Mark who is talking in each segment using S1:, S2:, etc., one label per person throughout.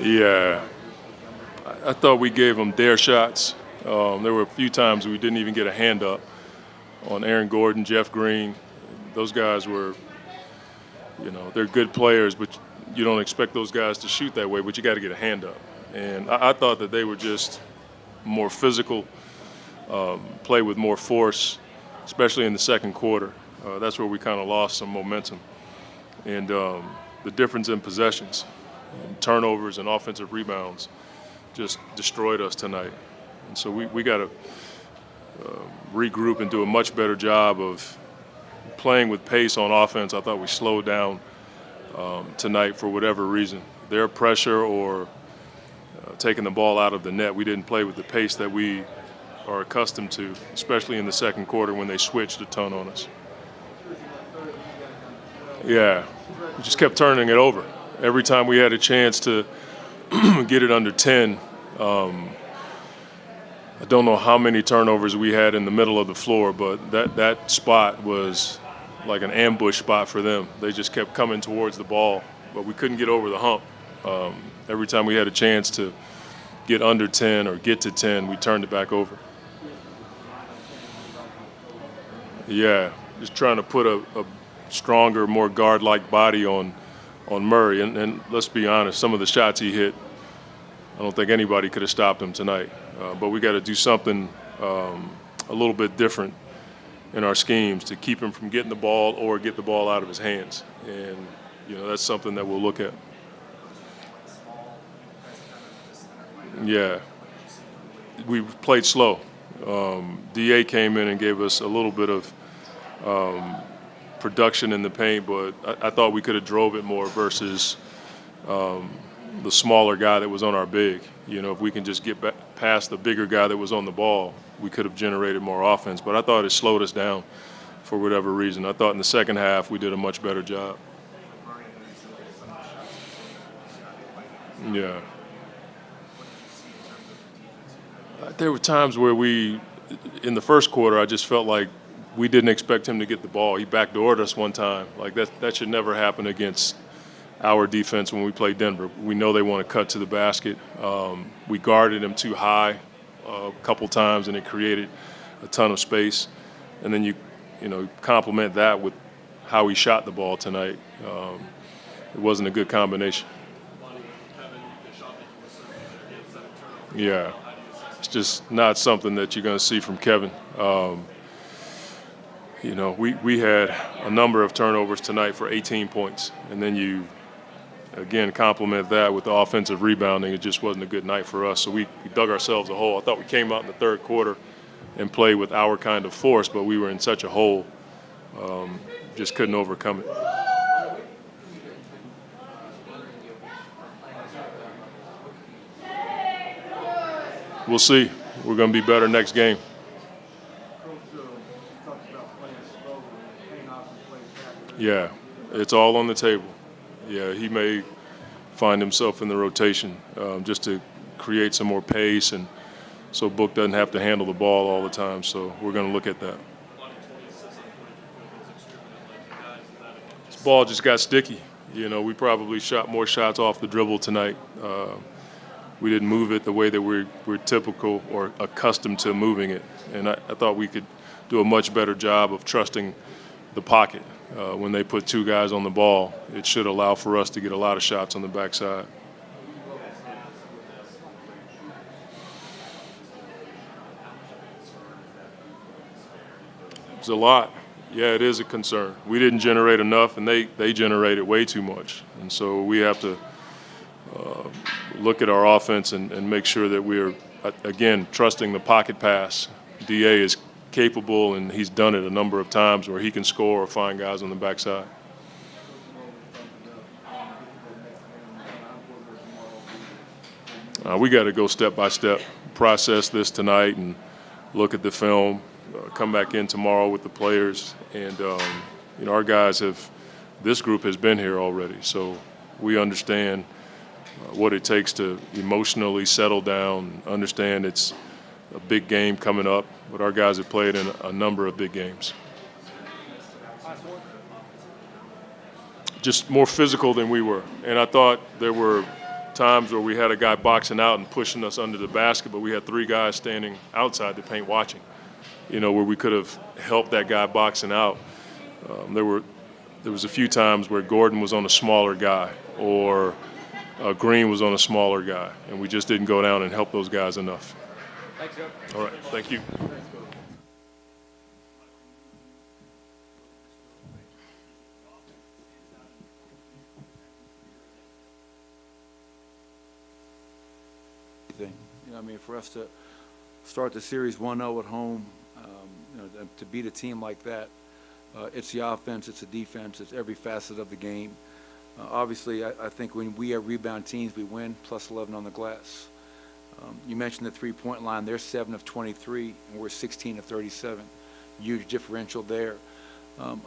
S1: Yeah, I thought we gave them their shots. There were a few times we didn't even get a hand up on Aaron Gordon, Jeff Green. Those guys were, they're good players, but you don't expect those guys to shoot that way, but you got to get a hand up. And I thought that they were just more physical, play with more force, especially in the second quarter. That's where we kind of lost some momentum. And the difference in possessions, and turnovers and offensive rebounds just destroyed us tonight. And so we got to regroup and do a much better job of playing with pace on offense. I thought we slowed down tonight for whatever reason. Their pressure or taking the ball out of the net, we didn't play with the pace that we are accustomed to, especially in the second quarter when they switched a ton on us. Yeah, we just kept turning it over. Every time we had a chance to get it under 10, I don't know how many turnovers we had in the middle of the floor, but that spot was like an ambush spot for them. They just kept coming towards the ball, but we couldn't get over the hump. Every time we had a chance to get under 10 or get to 10, we turned it back over. Yeah, just trying to put a stronger, more guard-like body on Murray. And let's be honest, some of the shots he hit, I don't think anybody could have stopped him tonight. But we got to do something a little bit different in our schemes to keep him from getting the ball or get the ball out of his hands. And, that's something that we'll look at. Yeah. We played slow. DA came in and gave us a little bit of production in the paint, but I thought we could have drove it more versus the smaller guy that was on our big. If we can just get back past the bigger guy that was on the ball, we could have generated more offense. But I thought it slowed us down for whatever reason. I thought in the second half we did a much better job. Yeah. There were times where in the first quarter, I just felt like we didn't expect him to get the ball. He backdoored us one time. Like that should never happen against our defense when we play Denver. We know they want to cut to the basket. We guarded him too high a couple times, and it created a ton of space. And then you complement that with how he shot the ball tonight. It wasn't a good combination. Yeah, it's just not something that you're going to see from Kevin. We had a number of turnovers tonight for 18 points, and then you, again, complement that with the offensive rebounding. It just wasn't a good night for us, so we dug ourselves a hole. I thought we came out in the third quarter and played with our kind of force, but we were in such a hole, just couldn't overcome it. We'll see. We're going to be better next game. Yeah, it's all on the table. Yeah, he may find himself in the rotation just to create some more pace, and so Book doesn't have to handle the ball all the time. So we're going to look at that. This ball just got sticky. We probably shot more shots off the dribble tonight. We didn't move it the way that we're typical or accustomed to moving it. And I thought we could do a much better job of trusting the pocket. When they put two guys on the ball, it should allow for us to get a lot of shots on the backside. It's a lot. Yeah, it is a concern. We didn't generate enough, and they generated way too much. And so we have to look at our offense and make sure that we're, again, trusting the pocket pass. DA is capable, and he's done it a number of times where he can score or find guys on the backside. We got to go step by step, process this tonight and look at the film, come back in tomorrow with the players. And, our guys this group has been here already, so we understand what it takes to emotionally settle down, understand it's a big game coming up, but our guys have played in a number of big games. Just more physical than we were. And I thought there were times where we had a guy boxing out and pushing us under the basket, but we had 3 guys standing outside the paint watching, where we could have helped that guy boxing out. There was a few times where Gordon was on a smaller guy or Green was on a smaller guy, and we just didn't go down and help those guys enough.
S2: Thanks, Joe.
S1: All right, thank you.
S3: For us to start the series 1-0 at home, to beat a team like that, it's the offense, it's the defense, it's every facet of the game. Obviously, I think when we have rebound teams, we win, plus 11 on the glass. You mentioned the three-point line. They're 7 of 23, and we're 16 of 37. Huge differential there.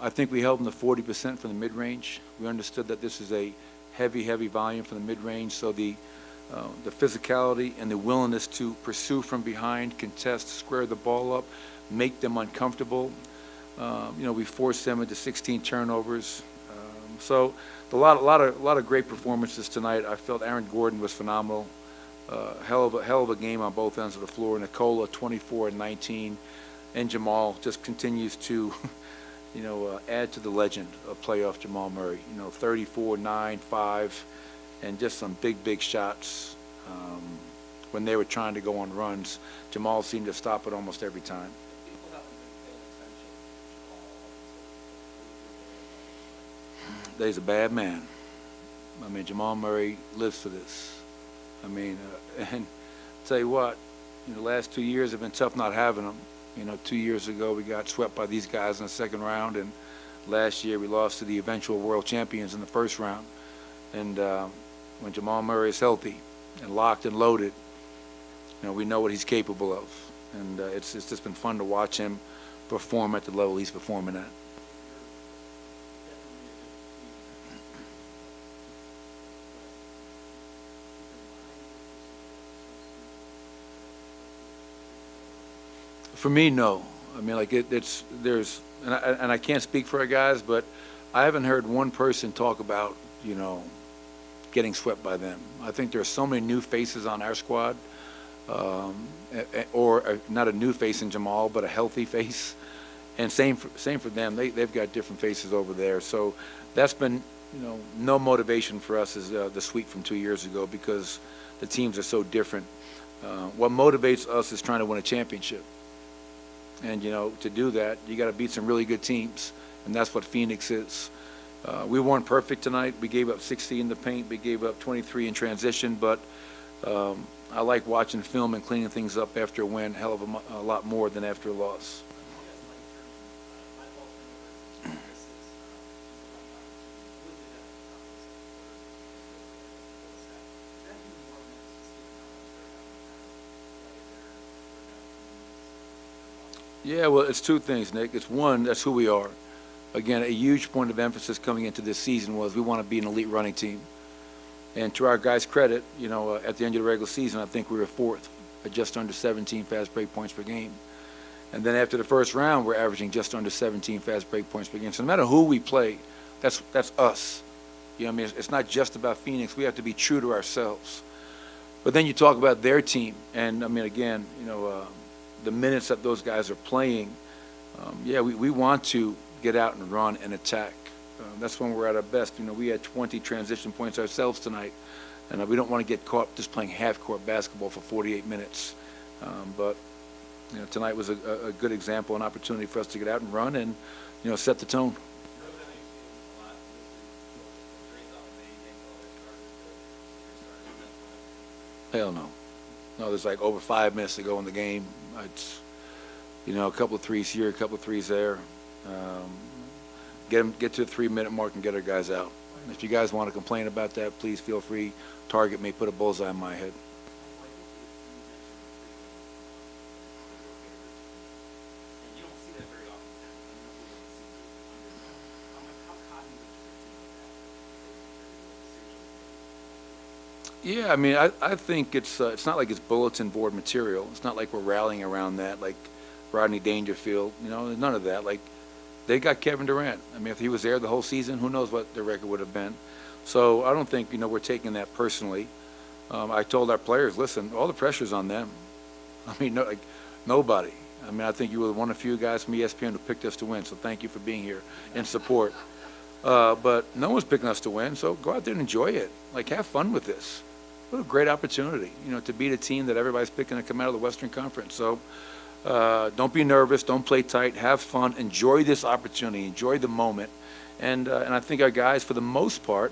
S3: I think we held them to 40% from the mid-range. We understood that this is a heavy volume from the mid-range, so the physicality and the willingness to pursue from behind, contest, square the ball up, make them uncomfortable. We forced them into 16 turnovers. So a lot of great performances tonight. I felt Aaron Gordon was phenomenal. Hell of a game on both ends of the floor. Nikola 24 and 19, and Jamal just continues to add to the legend of playoff Jamal Murray. 34, 9, 5. And just some big shots. When they were trying to go on runs, Jamal seemed to stop it almost every time. He's a bad man. Jamal Murray lives for this. And tell you what, the last 2 years have been tough not having him. 2 years ago we got swept by these guys in the second round, and last year we lost to the eventual world champions in the first round. And when Jamal Murray is healthy and locked and loaded, we know what he's capable of. And it's just been fun to watch him perform at the level he's performing at. For me, no. And I can't speak for our guys, but I haven't heard one person talk about, getting swept by them. I think there are so many new faces on our squad, or not a new face in Jamal, but a healthy face. And same for them. They've got different faces over there. So that's been, no motivation for us as the sweep from 2 years ago, because the teams are so different. What motivates us is trying to win a championship. And, to do that, you got to beat some really good teams. And that's what Phoenix is. We weren't perfect tonight. We gave up 60 in the paint. We gave up 23 in transition. But I like watching film and cleaning things up after a win a lot more than after a loss. Yeah, well, it's two things, Nick. It's one, that's who we are. Again, a huge point of emphasis coming into this season was we want to be an elite running team. And to our guys' credit, at the end of the regular season, I think we were fourth at just under 17 fast break points per game. And then after the first round, we're averaging just under 17 fast break points per game. So no matter who we play, that's us. It's not just about Phoenix. We have to be true to ourselves. But then you talk about their team, and again, the minutes that those guys are playing, we want to get out and run and attack. That's when we're at our best. We had 20 transition points ourselves tonight, and we don't want to get caught just playing half-court basketball for 48 minutes. But tonight was a good example, an opportunity for us to get out and run and set the tone. Hell no. No, there's like over 5 minutes to go in the game. It's, a couple of threes here, a couple of threes there. Get to the 3-minute mark and get our guys out. If you guys want to complain about that, please feel free. Target me, put a bullseye on my head. Yeah, I think it's not like it's bulletin board material. It's not like we're rallying around that, like Rodney Dangerfield. None of that. Like, they got Kevin Durant. If he was there the whole season, who knows what the record would have been. So I don't think we're taking that personally. I told our players, listen, all the pressure's on them. I mean, nobody. I mean, I think you were one of the few guys from ESPN who picked us to win, so thank you for being here in support. But no one's picking us to win, so go out there and enjoy it. Like, have fun with this. What a great opportunity, to beat a team that everybody's picking to come out of the Western Conference. So don't be nervous, don't play tight, have fun, enjoy this opportunity, enjoy the moment. And I think our guys, for the most part,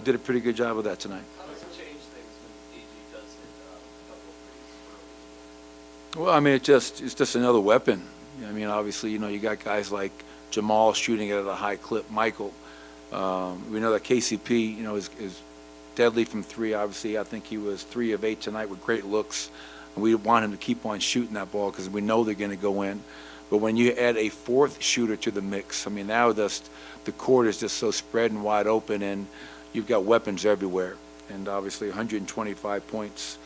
S3: did a pretty good job of that tonight.
S2: How does it change things when AG does hit a couple of threes early?
S3: Well, I mean, it's just another weapon. I mean, obviously, you got guys like Jamal shooting it at a high clip, Michael. We know that KCP, is deadly from three. Obviously, I think he was 3 of 8 tonight with great looks. And we want him to keep on shooting that ball because we know they're going to go in. But when you add a fourth shooter to the mix, I mean, now the court is just so spread and wide open, and you've got weapons everywhere. And obviously, 125 points,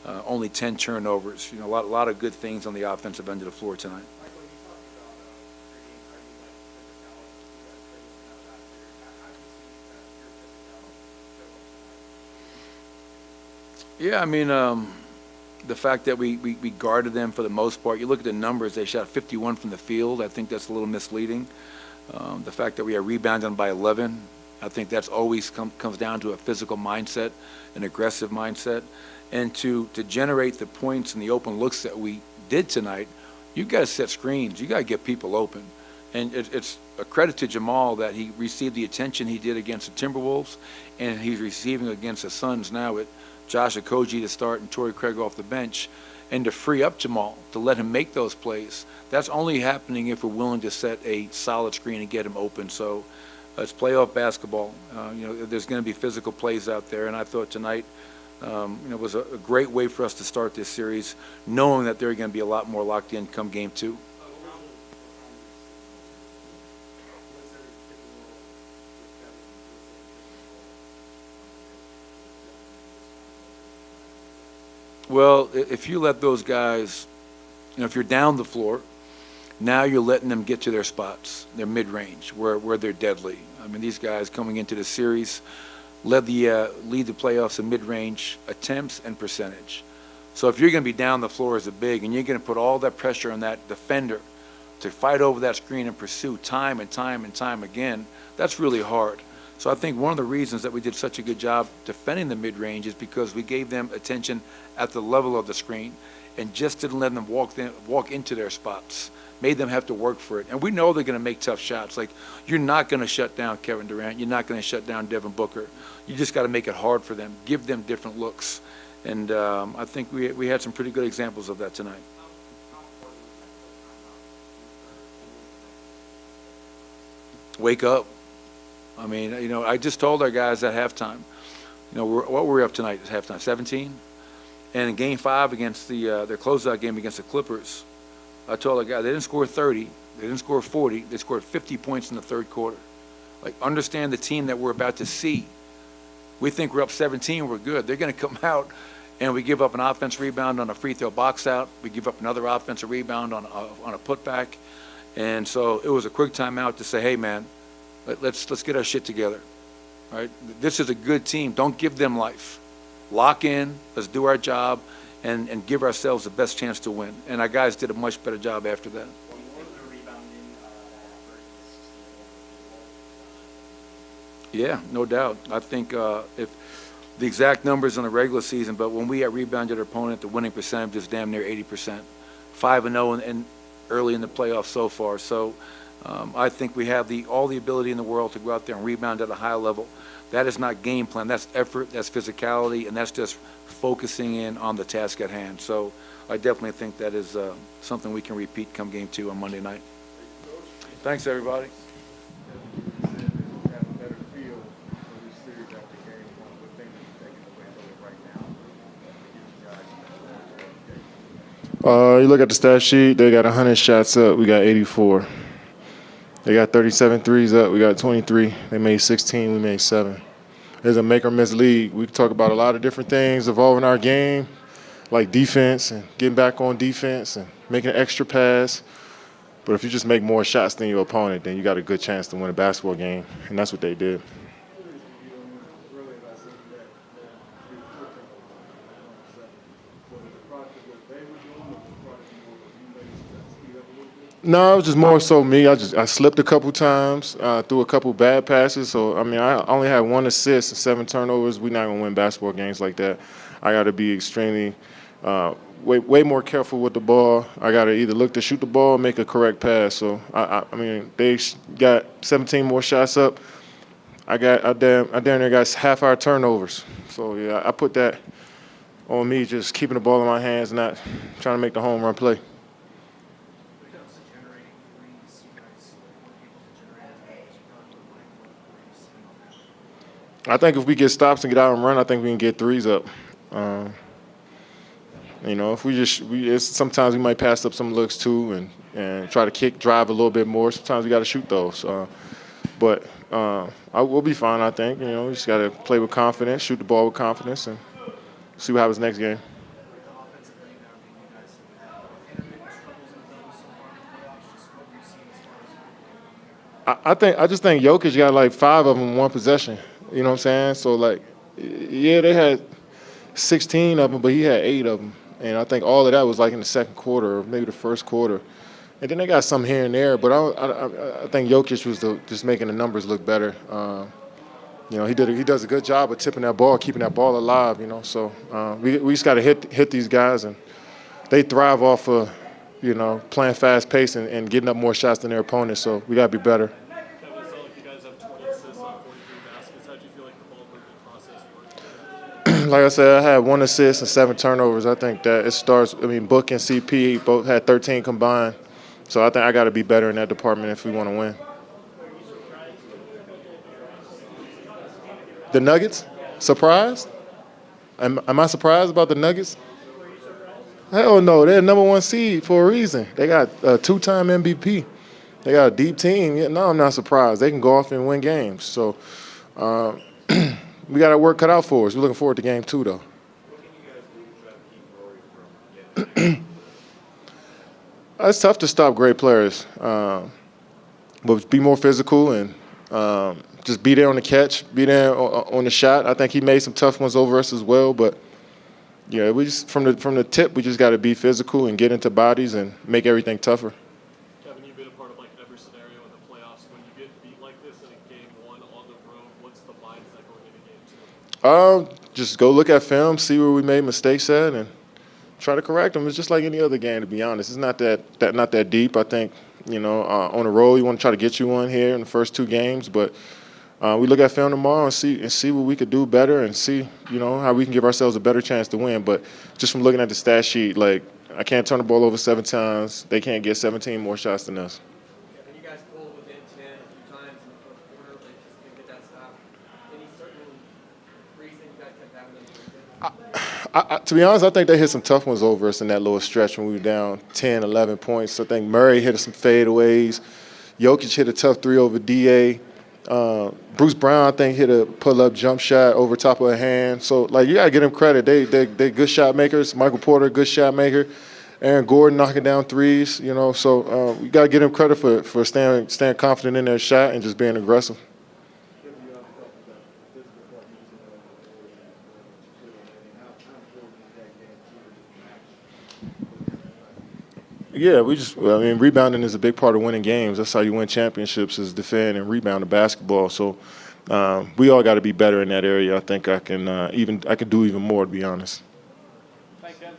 S3: only 10 turnovers. A lot of good things on the offensive end of the floor tonight. Yeah, I mean, the fact that we guarded them for the most part. You look at the numbers, they shot 51 from the field. I think that's a little misleading. The fact that we are rebounded by 11, I think that's always comes down to a physical mindset, an aggressive mindset. And to generate the points and the open looks that we did tonight, you've got to set screens. You got to get people open. And it's a credit to Jamal that he received the attention he did against the Timberwolves, and he's receiving against the Suns now with Josh Okogie to start and Torrey Craig off the bench, and to free up Jamal, to let him make those plays. That's only happening if we're willing to set a solid screen and get him open. So it's playoff basketball. There's going to be physical plays out there, and I thought tonight was a great way for us to start this series, knowing that they're going to be a lot more locked in come game 2. Well, if you let those guys, if you're down the floor, now you're letting them get to their spots, their mid-range, where they're deadly. I mean, these guys coming into the series lead the playoffs in mid-range attempts and percentage. So if you're going to be down the floor as a big and you're going to put all that pressure on that defender to fight over that screen and pursue time and time and time again, that's really hard. So I think one of the reasons that we did such a good job defending the mid-range is because we gave them attention at the level of the screen and just didn't let them walk into their spots, made them have to work for it. And we know they're going to make tough shots. Like, you're not going to shut down Kevin Durant. You're not going to shut down Devin Booker. You just got to make it hard for them, give them different looks. And I think we had some pretty good examples of that tonight. Wake up. I mean, I just told our guys at halftime, what were we up tonight at halftime, 17? And in Game 5 against their closeout game against the Clippers, I told our guys, they didn't score 30, they didn't score 40, they scored 50 points in the third quarter. Like, understand the team that we're about to see. We think we're up 17, we're good. They're going to come out, and we give up an offense rebound on a free throw box out. We give up another offensive rebound on a putback. And so it was a quick timeout to say, hey, man, let's get our shit together, right? This is a good team. Don't give them life. Lock in, let's do our job, and give ourselves the best chance to win. And our guys did a much better job after that. Yeah, no doubt. I think if the exact numbers in the regular season, but when we had rebounded our opponent, the winning percentage is damn near 80%. 5-0 and early in the playoffs so far. So I think we have all the ability in the world to go out there and rebound at a high level. That is not game plan. That's effort, that's physicality, and that's just focusing in on the task at hand. So I definitely think that is something we can repeat come game 2 on Monday night. Thanks, everybody.
S4: You look at the stat sheet, they got 100 shots up, we got 84. They got 37 threes up, we got 23. They made 16, we made 7. It's a make or miss league. We talk about a lot of different things evolving our game, like defense and getting back on defense and making an extra pass. But if you just make more shots than your opponent, then you got a good chance to win a basketball game, and that's what they did. No, it was just more so me. I slipped a couple times, threw a couple bad passes. So I mean, I only had 1 assist and 7 turnovers. We're not gonna win basketball games like that. I got to be extremely, way more careful with the ball. I got to either look to shoot the ball or make a correct pass. So I mean, they got 17 more shots up. I damn near got half our turnovers. So yeah, I put that on me, just keeping the ball in my hands, not trying to make the home run play. I think if we get stops and get out and run, I think we can get threes up. If sometimes we might pass up some looks too and try to drive a little bit more. Sometimes we got to shoot those. But we'll be fine, I think. We just got to play with confidence, shoot the ball with confidence, and see what happens next game. I just think Jokic got like 5 of them in one possession. You know what I'm saying? So, like, yeah, they had 16 of them, but he had 8 of them. And I think all of that was like in the second quarter or maybe the first quarter. And then they got some here and there, but I think Jokic was just making the numbers look better. He does a good job of tipping that ball, keeping that ball alive. So we just got to hit these guys, and they thrive off of playing fast pace and getting up more shots than their opponents. So we got to be better.
S5: That was like you guys have 20 assists on 43 baskets. How do you feel like the ball movement process worked?
S4: Like I said, I had 1 assist and 7 turnovers. I think that it starts. I mean, Book and CP both had 13 combined. So I think I got to be better in that department if we want to win. The Nuggets? Surprised? Am I surprised about the Nuggets? Hell no, they're number 1 seed for a reason. They got a 2-time MVP. They got a deep team. Yeah, no, I'm not surprised. They can go off and win games. So we got our work cut out for us. We're looking forward to game 2, though. It's tough to stop great players, but be more physical and just be there on the catch, be there on the shot. I think he made some tough ones over us as well, but we just from the tip, we just got to be physical and get into bodies and make everything tougher.
S5: Kevin, you've been a part of like every scenario in the playoffs. When you get beat like this in a game 1 on the road, what's the mindset going into game 2?
S4: Just go look at film, see where we made mistakes at, and try to correct them. It's just like any other game, to be honest. It's not that deep. I think on the road, you want to try to get you one here in the first 2 games, but we look at film tomorrow and see what we could do better and see how we can give ourselves a better chance to win. But just from looking at the stat sheet, like I can't turn the ball over 7 times. They can't get 17 more shots than us.
S2: And you guys pulled within 10 a few times in the fourth quarter, but just couldn't get that stop. Any certain reason you guys kept having them?
S4: To be honest, I think they hit some tough ones over us in that little stretch when we were down 10, 11 points. I think Murray hit some fadeaways. Jokic hit a tough 3 over DA. Bruce Brown, I think, hit a pull-up jump shot over top of a hand. So, you got to give them credit. They good shot makers. Michael Porter, good shot maker. Aaron Gordon knocking down threes, So, we got to give them credit for staying confident in their shot and just being aggressive. Yeah, rebounding is a big part of winning games. That's how you win championships, is defend and rebound the basketball. So we all got to be better in that area. I think I can do even more, to be honest.
S5: Thanks, Kevin.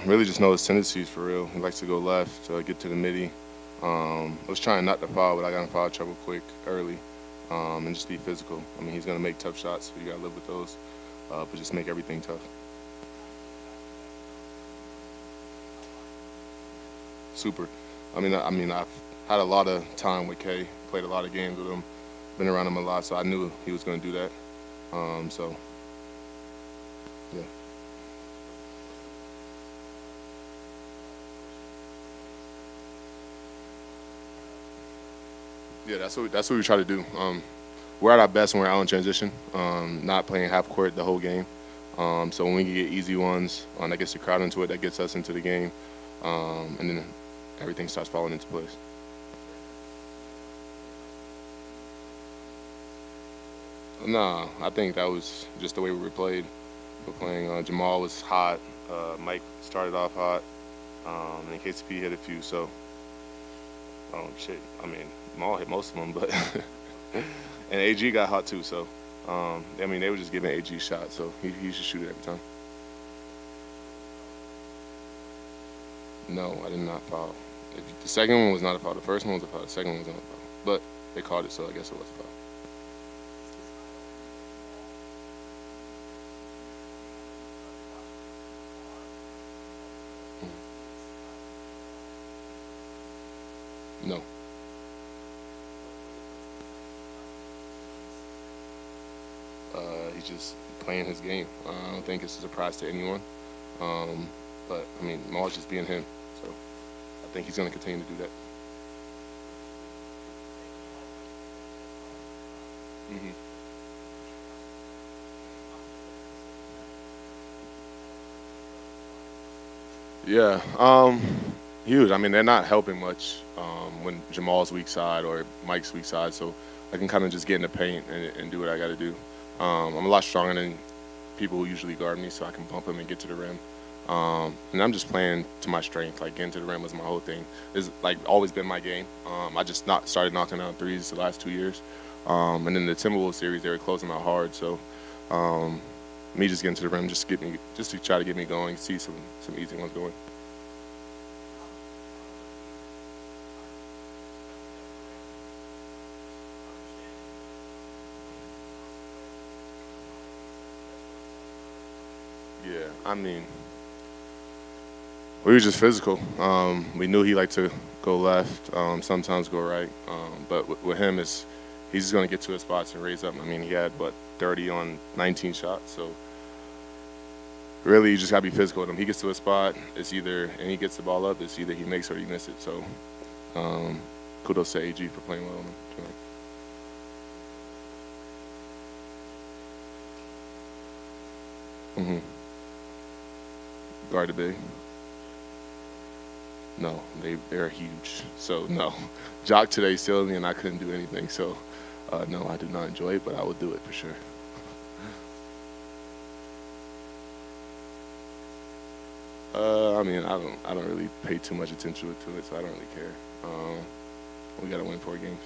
S6: Really just know his tendencies for real. He likes to go left, get to the midi. I was trying not to foul, but I got in foul trouble quick, early, and just be physical. I mean, he's going to make tough shots, so you got to live with those, but just make everything tough. Super. I mean, I've had a lot of time with K, played a lot of games with him, been around him a lot, so I knew he was going to do that. So, yeah. Yeah, that's what we try to do. We're at our best when we're out in transition, not playing half court the whole game. So when we can get easy ones, that gets the crowd into it, that gets us into the game. and then everything starts falling into place. Nah, I think that was just the way we were played. We're playing. Jamal was hot. Mike started off hot, and then KCP hit a few. So, shit. I mean, Jamal hit most of them, but and AG got hot too. So, I mean, they were just giving AG shots, so he should shoot it every time. No, I did not foul. The second one was not a foul. The first one was a foul. The second one was not a foul. But they called it, so I guess it was a foul. No. He's just playing his game. I don't think it's a surprise to anyone. But, I mean, Maul's just being him. So I think he's going to continue to do that. Mm-hmm. Yeah, huge. I mean, they're not helping much when Jamal's weak side or Mike's weak side, so I can kind of just get in the paint and do what I got to do. I'm a lot stronger than people who usually guard me, so I can bump them and get to the rim. And I'm just playing to my strength. Like, getting to the rim was my whole thing. It's like always been my game. I just started knocking down threes the last 2 years. And then the Timberwolves series, they were closing out hard, so me just getting to the rim just to try to get me going, see some easy ones going. Yeah, I mean, we were just physical. We knew he liked to go left, sometimes go right. But with him, he's just going to get to his spots and raise up. I mean, he had, 30 on 19 shots. So really, you just got to be physical with him. He gets to a spot, and he gets the ball up, it's either he makes or he misses it. So kudos to AG for playing well on him tonight. Mm-hmm. Guard the big. No, they're huge. So no, Jock today still me, and I couldn't do anything. So no, I do not enjoy it, but I will do it for sure. I mean, I don't really pay too much attention to it, so I don't really care. We got to win 4 games.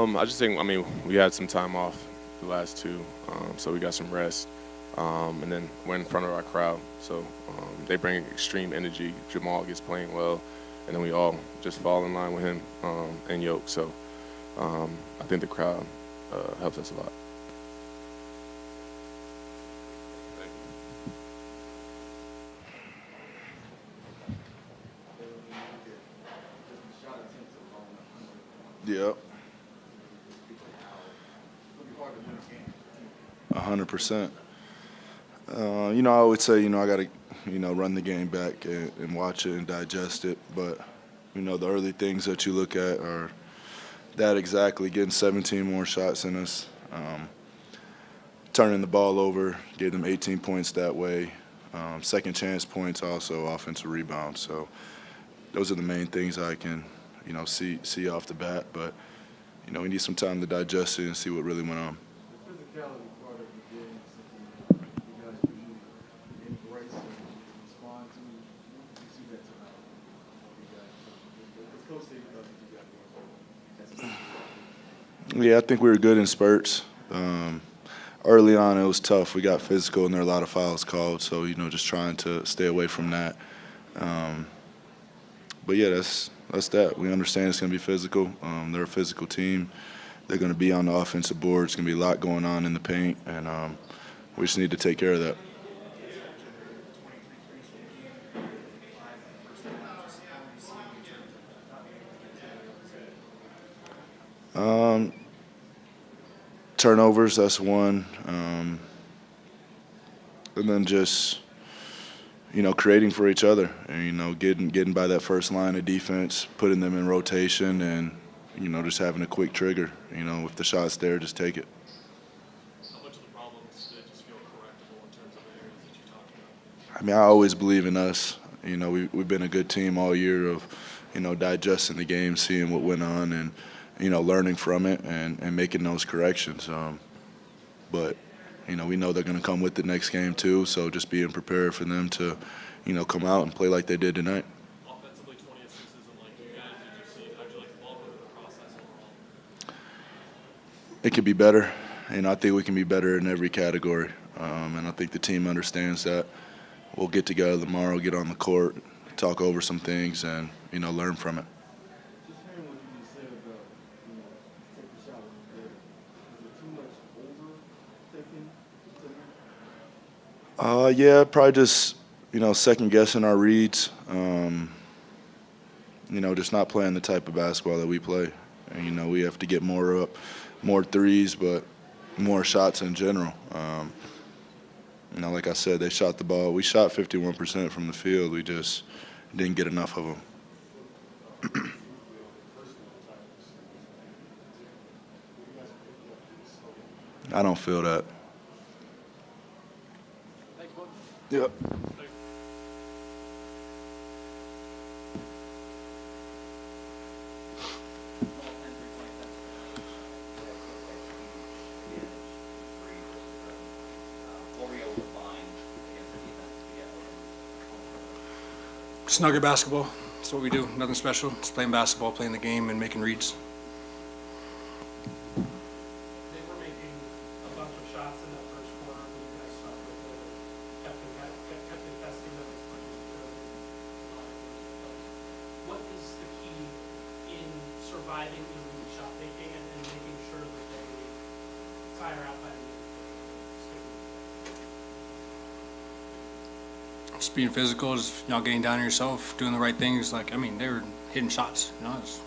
S6: I just think, I mean, we had some time off the last 2, so we got some rest. And then we're in front of our crowd, so they bring extreme energy. Jamal gets playing well, and then we all just fall in line with him and Yoke. So I think the crowd helps us a lot.
S7: Yep. 100%. I always say, I got to, run the game back and watch it and digest it. But, the early things that you look at are that exactly, getting 17 more shots in us, turning the ball over, getting them 18 points that way, second chance points also, offensive rebounds. So those are the main things I can, see off the bat. But, we need some time to digest it and see what really went on.
S8: The physicality part of the game is something you guys usually embrace and respond to. You see that tonight. Because Coach said you got more.
S7: Yeah, I think we were good in spurts. Early on, it was tough. We got physical, and there were a lot of fouls called. So, just trying to stay away from that. But yeah, that's that. We understand it's going to be physical. They're a physical team. They're going to be on the offensive board. It's going to be a lot going on in the paint, and we just need to take care of that. Turnovers, that's one. And then just, creating for each other and, getting by that first line of defense, putting them in rotation and, just having a quick trigger. If the shot's there, just take it.
S5: How much of the problems did just feel correctable in terms of the areas that you talked about?
S7: I mean, I always believe in us. We've been a good team all year of, digesting the game, seeing what went on, and, learning from it and making those corrections. But, we know they're going to come with the next game too, so just being prepared for them to, come out and play like they did tonight.
S5: Offensively, 20 assists isn't like you guys. Did you see, how'd you like the ball move in the process overall?
S7: It could be better, and I think we can be better in every category. And I think the team understands that. We'll get together tomorrow, get on the court, talk over some things, and learn from it.
S8: Just hearing what you just said about, take the shot when you're there. Is it too much over taking tonight?
S7: Yeah, probably just second guessing our reads. Just not playing the type of basketball that we play. And, we have to get more up, more threes, but more shots in general. Like I said, they shot the ball. We shot 51% from the field. We just didn't get enough of them. I don't feel that. Yep.
S9: Snugger basketball. That's what we do. Nothing special. Just playing basketball, playing the game, and making reads.
S10: They were making a bunch of shots in that first quarter, but you guys stuck with it, kept investing them as much as you could. What is the key in surviving the lead shot making and making sure that they tire out by the end?
S9: Just being physical, just getting down on yourself, doing the right things. They were hitting shots. It's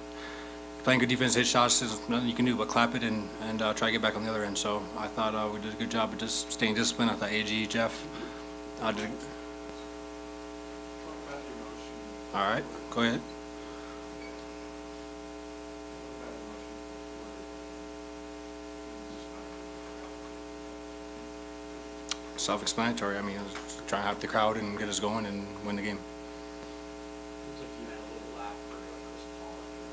S9: playing good defense, hit shots. There's nothing you can do but clap it and try to get back on the other end. So I thought we did a good job of just staying disciplined. I thought AG, Jeff, did. All right, go ahead. Self-explanatory. Just trying to have the crowd and get us going and win the game.
S11: Looks like you had a little laugh for Chris Paul in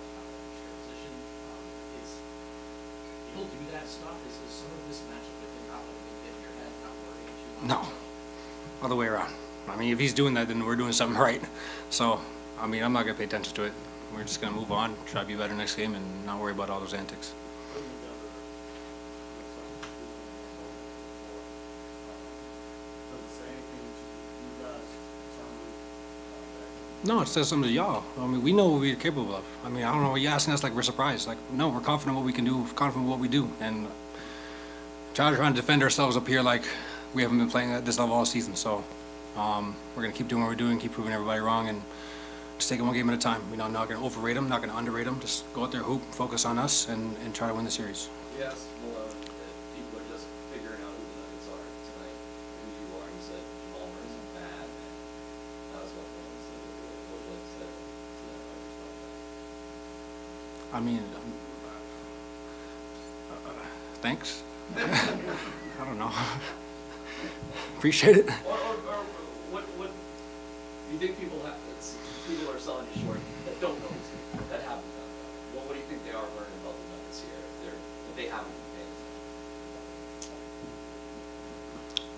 S11: transition. Is able to do that stuff? Is some of this matchup with him not letting him get in your head, not worrying too much?
S9: No, other way around. If he's doing that, then we're doing something right. So, I'm not gonna pay attention to it. We're just gonna move on, try to be better next game, and not worry about all those antics. No, it says something to y'all. We know what we're capable of. I don't know what you're asking us like we're surprised. No, we're confident what we can do, confident what we do. And trying to defend ourselves up here like we haven't been playing at this level all season. So we're going to keep doing what we're doing, keep proving everybody wrong, and just take it one game at a time. I'm not going to overrate them, not going to underrate them. Just go out there, hoop, focus on us, and try to win the series.
S11: Yes, Malone, that people are just figuring out who the Nuggets are tonight, who you are. You said Jamal Murray's a bad man. That was what Malone said. What would you like to say to that
S9: Thanks. I don't know. Appreciate it.
S11: Or what do you think people are selling you short that don't know this, that haven't done that? What do you think they are learning about the Nuggets here if they haven't been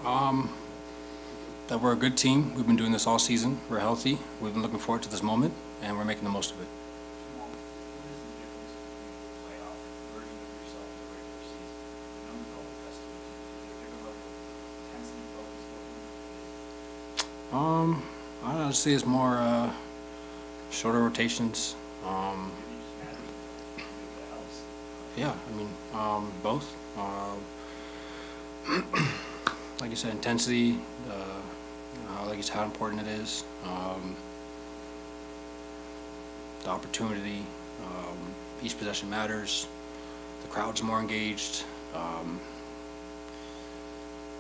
S11: paying?
S9: That we're a good team. We've been doing this all season. We're healthy. We've been looking forward to this moment, and we're making the most of it. I would say it's more shorter rotations. Yeah, both. Like you said, intensity. How important it is. The opportunity. Each possession matters. The crowd's more engaged.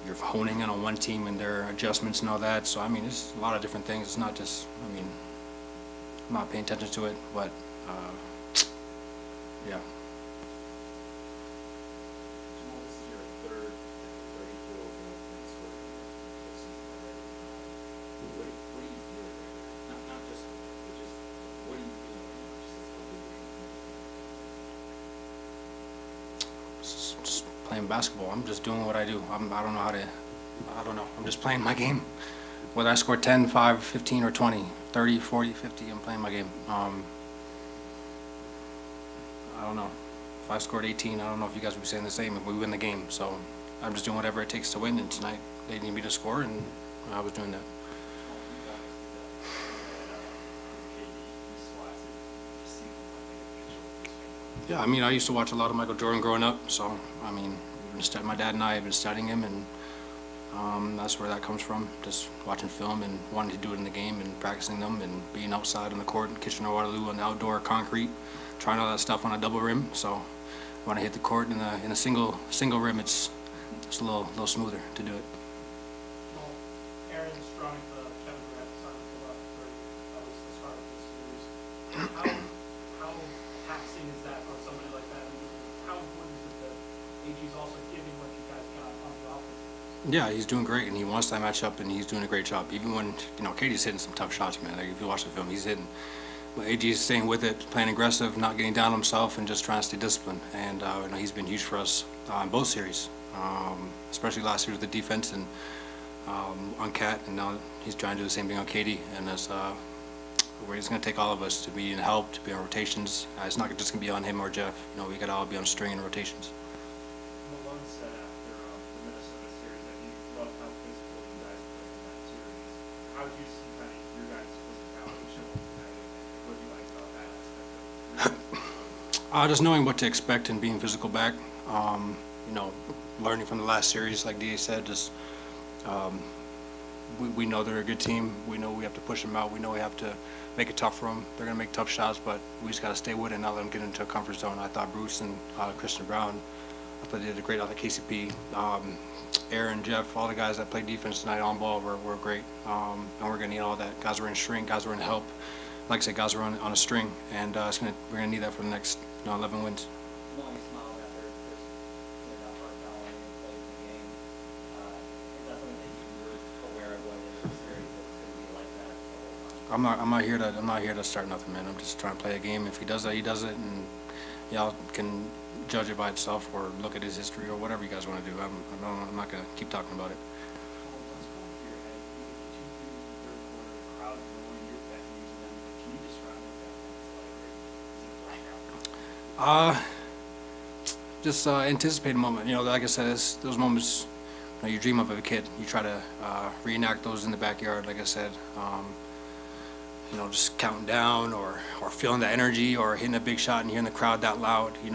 S9: You're honing in on one team and their adjustments and all that. So, there's a lot of different things. It's not just, I'm not paying attention to it, but Yeah.
S11: Jamal, this is your third 34 goal against scoring this season already. What are you feeling right now? Not just, but just what are you feeling right now? Just as how good the game is.
S9: Just playing basketball. I'm just doing what I do. I don't know how to, I don't know. I'm just playing my game. Whether I score 10, 5, 15, or 20, 30, 40, 50, I'm playing my game. I don't know. If I scored 18, I don't know if you guys would be saying the same if we win the game. So I'm just doing whatever it takes to win, and tonight they need me to score, and I was doing that. Yeah, I mean, I used to watch a lot of Michael Jordan growing up, so, I mean, my dad and I have been studying him, and that's where that comes from, just watching film and wanting to do it in the game and practicing them and being outside on the court in Kitchener-Waterloo on the outdoor concrete, trying all that stuff on a double rim. So when I hit the court in a single rim, it's a little smoother to do it.
S10: Well, Aaron Strong, Kevin Durant started to left three. That was the start of this series. How taxing is that on somebody like that? And how important is it that AG's also giving what you guys got on the offense?
S9: Yeah, he's doing great, and he wants that matchup, and he's doing a great job. Even when, Katie's hitting some tough shots, man. Like, if you watch the film, he's hitting. But AG's staying with it, playing aggressive, not getting down on himself, and just trying to stay disciplined. And he's been huge for us in both series, especially last year with the defense and on Kat, and now he's trying to do the same thing on Katie. And it's where he's going to take all of us to be in help, to be on rotations. It's not just going to be on him or Jeff. We got to all be on string and rotations.
S5: Malone said after the Minnesota series that he loved how physical you guys played in that series. How did you see kind of your guys' physicality show up tonight, and what do you like about that aspect of
S9: Just knowing what to expect and being physical back. Learning from the last series, like DA said, just we know they're a good team. We know we have to push them out. We know we have to make it tough for them. They're going to make tough shots, but we just got to stay with it and not let them get into a comfort zone. I thought Bruce and Christian Brown, I thought they did a great out of KCP. Aaron, Jeff, all the guys that played defense tonight on ball were great. And we're going to need all that. Guys were in string. Guys were in help. Like I said, guys were on a string, and we're going to need that for the next 11 wins.
S2: Jamal, you smiled after Chris hit that hard foul and played in the game. Is that something that you were aware of going into the series that it's going to be like that the whole time?
S9: I'm not here to start nothing, man. I'm just trying to play a game. If he does that, he does it, and y'all can judge it by itself or look at his history or whatever you guys want to do. I'm not going to keep talking about it.
S11: What's going through your head? You get two threes in the third quarter, the crowd's going your back and using them. Can you describe what that feels like? Or is it blackout?
S9: Just anticipate a moment. Like I said, those moments you dream of as a kid. You try to reenact those in the backyard. Like I said, just counting down or feeling that energy or hitting a big shot and hearing the crowd that loud. You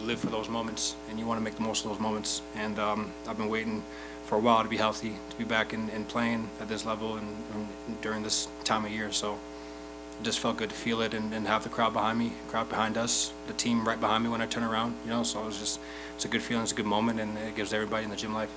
S9: live for those moments and you want to make the most of those moments. And I've been waiting for a while to be healthy, to be back and playing at this level and during this time of year. So it just felt good to feel it and have the crowd behind me, crowd behind us, the team right behind me when I turn around. So it's a good feeling, it's a good moment, and it gives everybody in the gym life.